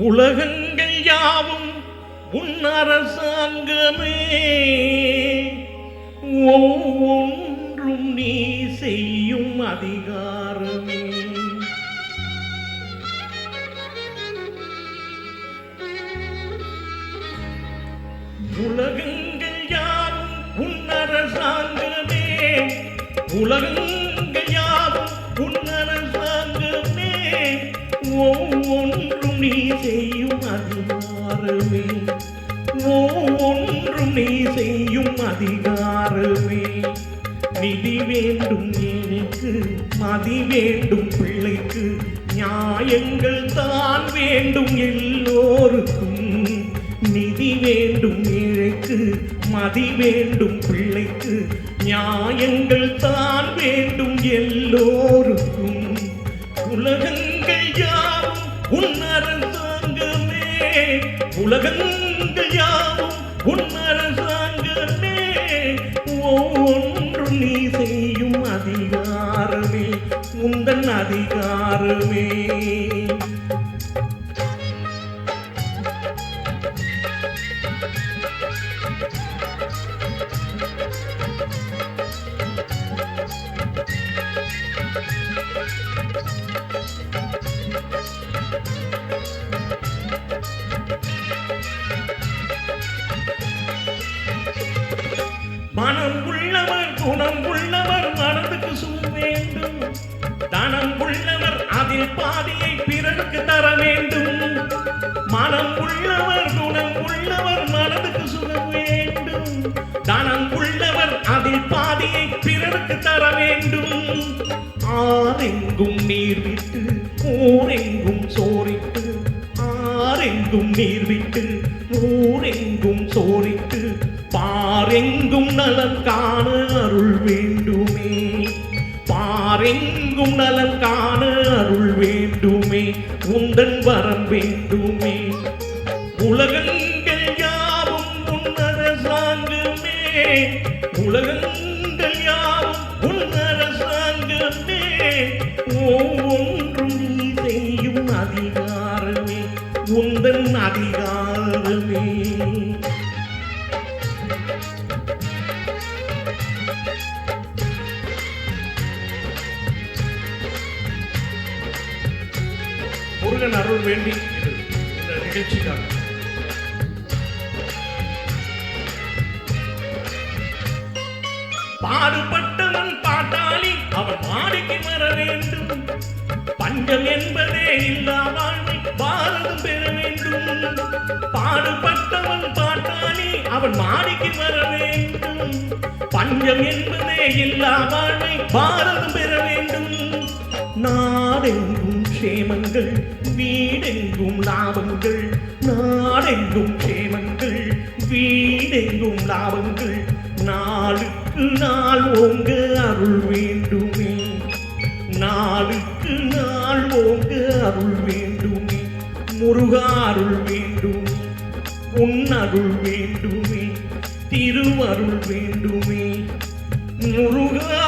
உலகங்கள் யாவும் உன் அரசாங்கமே, ஒவ்வொன்றும் நீ செய்யும் அதிகாரமே. உலகங்கள் யாவும் உன் அரசாங்கமே, உலகங்கள் யாவும் உன் அரசாங்கமே, ஒவ்வொன்றும் நீ செய்யும் அதிகாரமே, ஒவ்வொன்றும் நீ செய்யும் அதிகாரமே. நிதி வேண்டும் எனக்கு, மதி வேண்டும் பிள்ளைக்கு, நியாயங்கள் தான் வேண்டும் எல்லோருக்கும். நிதி வேண்டும் ஏழைக்கு, மதி வேண்டும் பிள்ளைக்கு, நியாயங்கள் தான் வேண்டும் எல்லோருக்கும். உலகங்கள் யாவும் உன் அரசாங்கமே, உலகங்கள் யாவும் உன் அரசாங்கமே, ஒவ்வொன்றும் நீ செய்யும் அதிகாரமே, உந்தன் அதிகாரமே. மனம் உள்ளவர் குணம் உள்ளவர் மனதுக்கு சுகம் வேண்டும், தனம் உள்ளவர் அதில் பாதியை பிறருக்கு தர வேண்டும். மனம் உள்ளவர் குணம் உள்ளவர் மனதுக்கு சுகம் வேண்டும், தனம் உள்ளவர் அதில் பாதியை பிறருக்கு தர வேண்டும். ஆரெங்கும் நீர் விட்டு ஊரெங்கும் சோரிட்டு, ஆரெங்கும் நீர் விட்டு ஊரெங்கும் சோரிட்டு, பாரெங்கும் நலம் காண அருள் வேண்டுமே, பாரெங்கும் நலம் காண அருள் வேண்டுமே, உந்தன் வரம் வேண்டுமே. உலகங்கள் யாவும் உன் அரசாங்கமே, உலகங்கள் யாவும் உன் அரசாங்கமே, ஒவ்வொன்றும் நீ செய்யும் அதிகாரமே, உந்தன் அதிகாரமே. முருகன் அருள் வேண்டி இந்த நிகழ்ச்சிக்காக பாடுபட்டவன் பாட்டாளி அவன் மாடிக்கு வர வேண்டும், பஞ்சம் என்பதே இல்லா வாழ்வை பாரதம் பெற வேண்டும். பாடுபட்டவன் பாட்டாளி அவன் மாடிக்கு வர வேண்டும், பஞ்சம் என்பதே இல்லா வாழ்வை பாரதம் பெற வேண்டும். நாடெங்கும் க்ஷேமங்கள் வீடெங்கும் லாபங்கள், நாடெங்கும் க்ஷேமங்கள் வீடெங்கும் லாபங்கள், நாளுக்கு நாள் ஓங்க அருள் வேண்டுமே, நாளுக்கு நாள் ஓங்க அருள் வேண்டுமே. முருகா அருள் வேண்டுமே, உன் அருள் வேண்டுமே, திருவருள் வேண்டுமே. முருகா